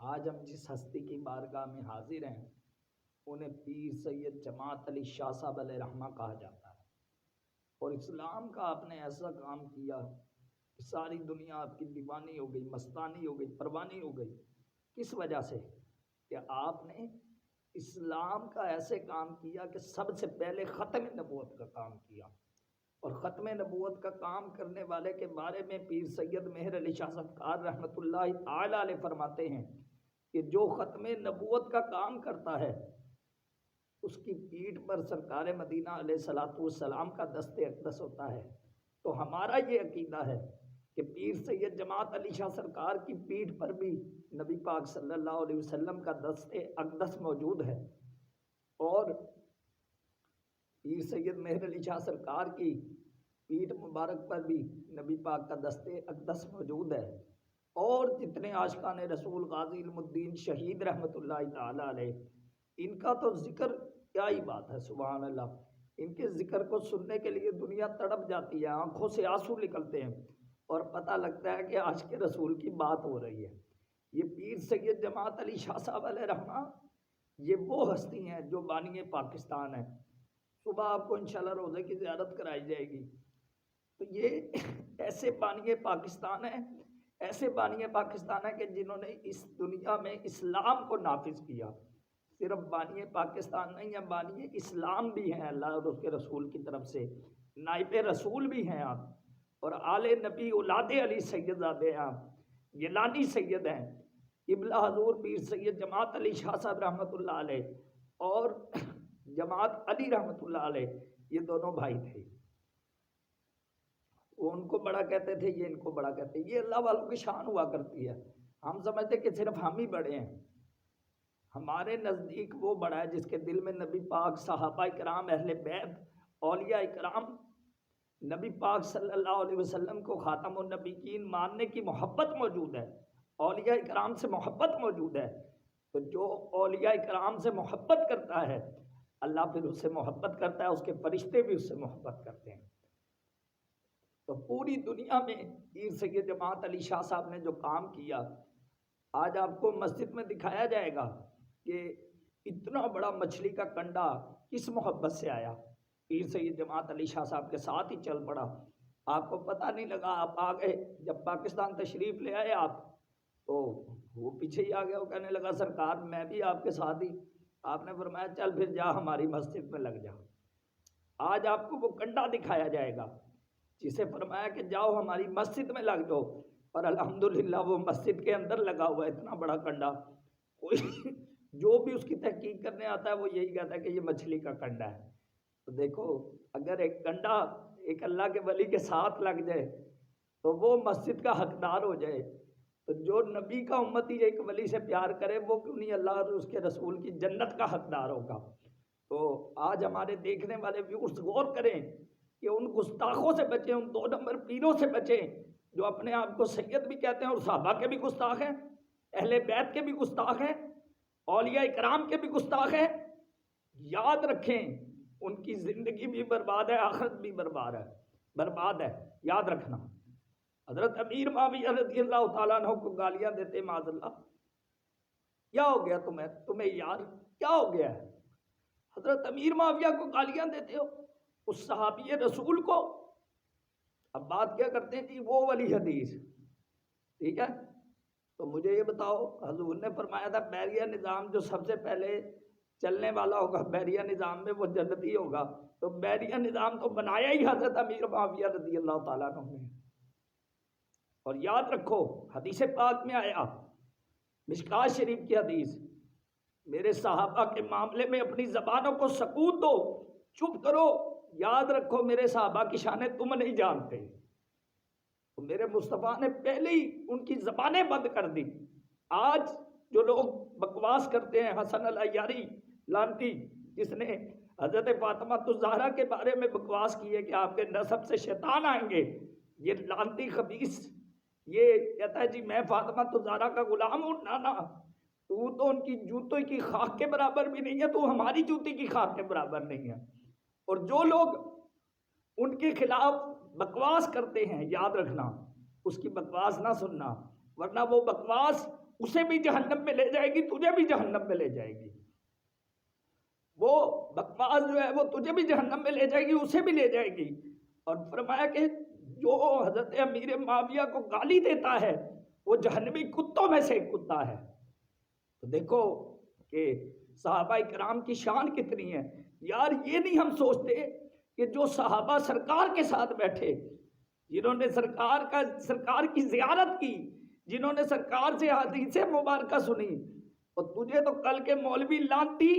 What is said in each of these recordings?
آج ہم جس ہستی کی بارگاہ میں حاضر ہیں انہیں پیر سید جماعت علی شاہ صاحب علیہ رحمہ کہا جاتا ہے، اور اسلام کا آپ نے ایسا کام کیا کہ ساری دنیا آپ کی دیوانی ہو گئی، مستانی ہو گئی، پروانی ہو گئی۔ کس وجہ سے؟ کہ آپ نے اسلام کا ایسے کام کیا کہ سب سے پہلے ختم نبوت کا کام کیا، اور ختم نبوت کا کام کرنے والے کے بارے میں پیر سید مہر علی شاہ سرکار رحمۃ اللہ تعالی علیہ فرماتے ہیں کہ جو ختم نبوت کا کام کرتا ہے اس کی پیٹھ پر سرکار مدینہ علیہ الصلوۃ والسلام کا دست اقدس ہوتا ہے۔ تو ہمارا یہ عقیدہ ہے کہ پیر سید جماعت علی شاہ سرکار کی پیٹھ پر بھی نبی پاک صلی اللہ علیہ وسلم کا دست اقدس موجود ہے، اور پیر سید مہر علی شاہ سرکار کی پیٹھ مبارک پر بھی نبی پاک کا دست اقدس موجود ہے، اور جتنے عاشقان رسول غازی علم الدین شہید رحمۃ اللہ تعالی علیہ، ان کا تو ذکر کیا ہی بات ہے، سبحان اللہ۔ ان کے ذکر کو سننے کے لیے دنیا تڑپ جاتی ہے، آنکھوں سے آنسو نکلتے ہیں، اور پتہ لگتا ہے کہ عاشق رسول کی بات ہو رہی ہے۔ یہ پیر سید جماعت علی شاہ صاحب علیہ رحمہ یہ وہ ہستی ہیں جو بانی پاکستان ہیں۔ صبح آپ کو انشاءاللہ روزے کی زیارت کرائی جائے گی، تو یہ ایسے بانی پاکستان ہیں، ایسے بانی پاکستان ہیں کہ جنہوں نے اس دنیا میں اسلام کو نافذ کیا۔ صرف بانی پاکستان نہیں ہے، بانی اسلام بھی ہیں، اللہ اور اس کے رسول کی طرف سے نائب رسول بھی ہیں آپ، اور آل نبی اولاد علی سیدزادے ہیں آپ، گیلانی سید ہیں، قبلہ حضور پیر سید جماعت علی شاہ صاحب رحمۃ اللہ علیہ اور جماعت علی رحمۃ اللہ علیہ، یہ دونوں بھائی تھے۔ وہ ان کو بڑا کہتے تھے، یہ ان کو بڑا کہتے ہیں۔ یہ اللہ والوں کی شان ہوا کرتی ہے۔ ہم سمجھتے کہ صرف ہم ہی بڑے ہیں، ہمارے نزدیک وہ بڑا ہے جس کے دل میں نبی پاک، صحابہ کرام، اہل بیت، اولیاء کرام، نبی پاک صلی اللہ علیہ وسلم کو خاتم النبیین ماننے کی محبت موجود ہے، اولیاء کرام سے محبت موجود ہے۔ تو جو اولیاء کرام سے محبت کرتا ہے اللہ پھر اس سے محبت کرتا ہے، اس کے فرشتے بھی اس سے محبت کرتے ہیں۔ تو پوری دنیا میں پیر سید جماعت علی شاہ صاحب نے جو کام کیا، آج آپ کو مسجد میں دکھایا جائے گا کہ اتنا بڑا مچھلی کا کنڈا کس محبت سے آیا، پیر سید جماعت علی شاہ صاحب کے ساتھ ہی چل پڑا۔ آپ کو پتہ نہیں لگا، آپ آ گئے، جب پاکستان تشریف لے آئے آپ تو وہ پیچھے ہی آ گیا، وہ کہنے لگا سرکار میں بھی آپ کے ساتھ ہی۔ آپ نے فرمایا چل پھر جا ہماری مسجد میں لگ جا۔ آج آپ کو وہ کنڈا دکھایا جائے گا جسے فرمایا کہ جاؤ ہماری مسجد میں لگ جاؤ، اور الحمدللہ وہ مسجد کے اندر لگا ہوا ہے اتنا بڑا کنڈا۔ کوئی جو بھی اس کی تحقیق کرنے آتا ہے وہ یہی کہتا ہے کہ یہ مچھلی کا کنڈا ہے۔ تو دیکھو، اگر ایک کنڈا ایک اللہ کے ولی کے ساتھ لگ جائے تو وہ مسجد کا حقدار ہو جائے، تو جو نبی کا امتی ایک ولی سے پیار کرے وہ کیوں نہیں اللہ اور اس کے رسول کی جنت کا حقدار ہوگا۔ تو آج ہمارے دیکھنے والے ویورز غور کریں کہ ان گستاخوں سے بچیں، ان 2 نمبر پیروں سے بچیں جو اپنے آپ کو سید بھی کہتے ہیں، اور صحابہ کے بھی گستاخ ہیں، اہل بیت کے بھی گستاخ ہیں، اولیاء کرام کے بھی گستاخ ہیں۔ یاد رکھیں ان کی زندگی بھی برباد ہے، آخرت بھی برباد ہے، یاد رکھنا۔ حضرت امیر معاویہ رضی اللہ تعالیٰ عنہ کو گالیاں دیتے، معاذ اللہ، کیا ہو گیا تمہیں یار کیا ہو گیا ہے؟ حضرت امیر معاویہ کو گالیاں دیتے ہو، اس صحابی رسول کو۔ اب بات کیا کرتے ہیں جی وہ والی حدیث، ٹھیک ہے؟ تو مجھے یہ بتاؤ، حضور نے فرمایا تھا بیریہ نظام جو سب سے پہلے چلنے والا ہوگا بیریہ نظام میں وہ جنتی ہوگا، تو بیریہ نظام تو بنایا ہی حضرت امیر معاویہ رضی اللہ تعالیٰ عنہ نے۔ اور یاد رکھو حدیث پاک میں آیا، مشکوٰۃ شریف کی حدیث، میرے صحابہ کے معاملے میں اپنی زبانوں کو سکوت دو، چپ کرو، یاد رکھو میرے صحابہ کی شانیں تم نہیں جانتے۔ تو میرے مصطفیٰ نے پہلے ہی ان کی زبانیں بند کر دی۔ آج جو لوگ بکواس کرتے ہیں، حسن العیاری لانتی جس نے حضرت فاطمہ الزہرا کے بارے میں بکواس کی ہے کہ آپ کے نسب سے شیطان آئیں گے، یہ لانتی خبیث یہ کہتا ہے جی میں فاطمہ الزہرا کا غلام ہوں، نانا تو ان کی جوتوں کی خاک کے برابر بھی نہیں ہے، تو ہماری جوتی کی خاک کے برابر نہیں ہے۔ اور جو لوگ ان کے خلاف بکواس کرتے ہیں، یاد رکھنا اس کی بکواس نہ سننا، ورنہ وہ بکواس اسے بھی جہنم میں لے جائے گی، تجھے بھی جہنم میں لے جائے گی. وہ بکواس جو ہے وہ تجھے بھی جہنم میں لے جائے گی، اسے بھی لے جائے گی. اور فرمایا کہ جو حضرت امیر معاویہ کو گالی دیتا ہے وہ جہنمی کتوں میں سے ایک کتا ہے. تو دیکھو کہ صحابہ کرام کی شان کتنی ہے. یار یہ نہیں ہم سوچتے کہ جو صحابہ سرکار کے ساتھ بیٹھے، جنہوں نے سرکار کی زیارت کی، جنہوں نے سرکار سے حدیث مبارکہ سنی، اور تجھے تو کل کے مولوی لانتی،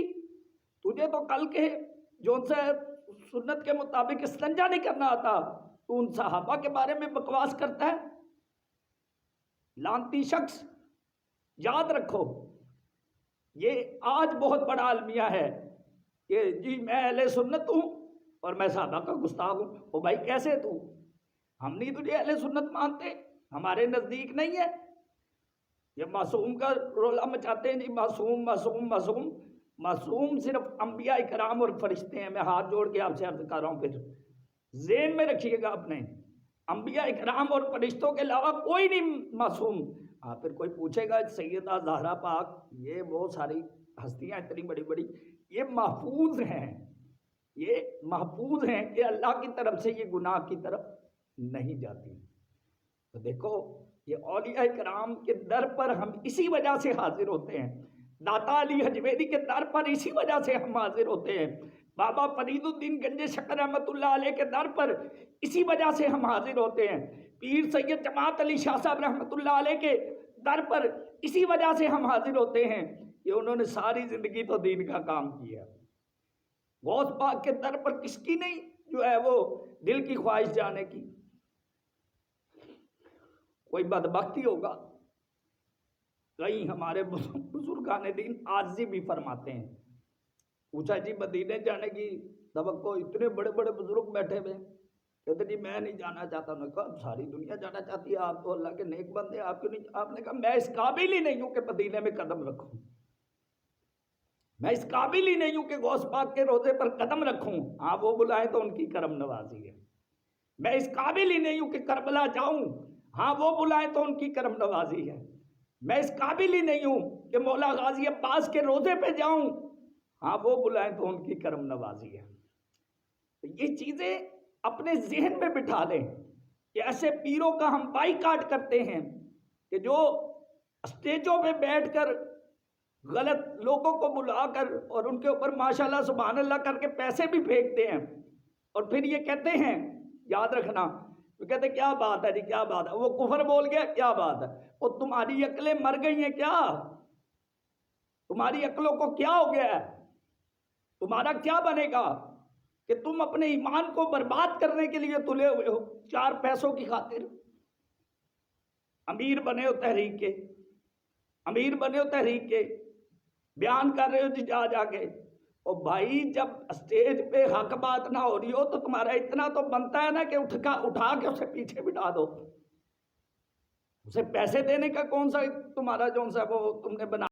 تجھے تو کل کے جو ان سے سنت کے مطابق استنجا نہیں کرنا آتا، تو ان صحابہ کے بارے میں بکواس کرتا ہے. لانتی شخص. یاد رکھو یہ آج بہت بڑا المیہ ہے کہ جی میں اہل سنت ہوں اور میں صحابہ کا گستاخ ہوں. او بھائی کیسے تو؟ ہم نہیں تجھے اہل سنت مانتے، ہمارے نزدیک نہیں ہے. یہ معصوم کا رولا مچاتے ہیں جی معصوم معصوم معصوم. معصوم صرف انبیاء کرام اور فرشتے ہیں. میں ہاتھ جوڑ کے آپ سے عرض کر رہا ہوں، پھر ذہن میں رکھیے گا اپنے، انبیاء کرام اور فرشتوں کے علاوہ کوئی نہیں معصوم. پھر کوئی پوچھے گا سیدہ زہرا پاک، یہ وہ ساری ہستیاں اتنی بڑی بڑی، یہ محفوظ ہیں، یہ محفوظ ہیں کہ اللہ کی طرف سے یہ گناہ کی طرف نہیں جاتی. تو دیکھو یہ اولیاء کرام کے در پر ہم اسی وجہ سے حاضر ہوتے ہیں. داتا علی حجویری کے در پر اسی وجہ سے ہم حاضر ہوتے ہیں. بابا فرید الدین گنج شکر رحمۃ اللہ علیہ کے در پر اسی وجہ سے ہم حاضر ہوتے ہیں. پیر سید جماعت علی شاہ صاحب رحمۃ اللہ علیہ کے در پر اسی وجہ سے ہم حاضر ہوتے ہیں کہ انہوں نے ساری زندگی تو دین کا کام کیا. غوث پاک کے در پر کس کی نہیں جو ہے وہ دل کی خواہش جانے کی. کوئی بدبختی ہوگا. کئی ہمارے بزرگان دین عاجزی بھی فرماتے ہیں. پوچھا جی مدینے جانے کی توقع، اتنے بڑے بڑے بزرگ بیٹھے ہوئے، کہتے جی میں نہیں جانا چاہتا. انہوں نے کہا ساری دنیا جانا چاہتی ہے، آپ تو اللہ کے نیک بندے، آپ کیوں نہیں؟ آپ نے کہا میں اس قابل ہی نہیں ہوں کہ مدینے میں قدم رکھوں، میں اس قابل ہی نہیں ہوں کہ غوث پاک کے روضے پر قدم رکھوں. ہاں وہ بلائے تو ان کی کرم نوازی ہے. میں اس قابل ہی نہیں ہوں کہ کربلا جاؤں، ہاں وہ بلائے تو ان کی کرم نوازی ہے. میں اس قابل ہی نہیں ہوں کہ مولا غازی عباس کے روضے پہ جاؤں، ہاں وہ بلائیں تو ان کی کرم نوازی ہے. تو یہ چیزیں اپنے ذہن میں بٹھا لیں کہ ایسے پیروں کا ہم بائیکاٹ کرتے ہیں کہ جو اسٹیجوں پہ بیٹھ کر غلط لوگوں کو بلا کر اور ان کے اوپر ماشاءاللہ سبحان اللہ کر کے پیسے بھی پھینکتے ہیں، اور پھر یہ کہتے ہیں، یاد رکھنا، وہ کہتے ہیں کیا بات ہے جی، کیا بات ہے، وہ کفر بول گیا، کیا بات ہے، وہ تمہاری عقلیں مر گئی ہیں کیا؟ تمہاری عقلوں کو کیا ہو گیا ہے؟ تمہارا کیا بنے گا کہ تم اپنے ایمان کو برباد کرنے کے لیے تلے ہوئے ہو چار پیسوں کی خاطر؟ امیر بنے ہو تحریک کے، امیر بنے ہو تحریک کے، بیان کر رہے ہو جی جا کے. اور بھائی جب اسٹیج پہ حق بات نہ ہو رہی ہو تو تمہارا اتنا تو بنتا ہے نا کہ اٹھا کے اسے پیچھے بٹھا دو. اسے پیسے دینے کا کون سا تمہارا جو سا وہ تم نے بنا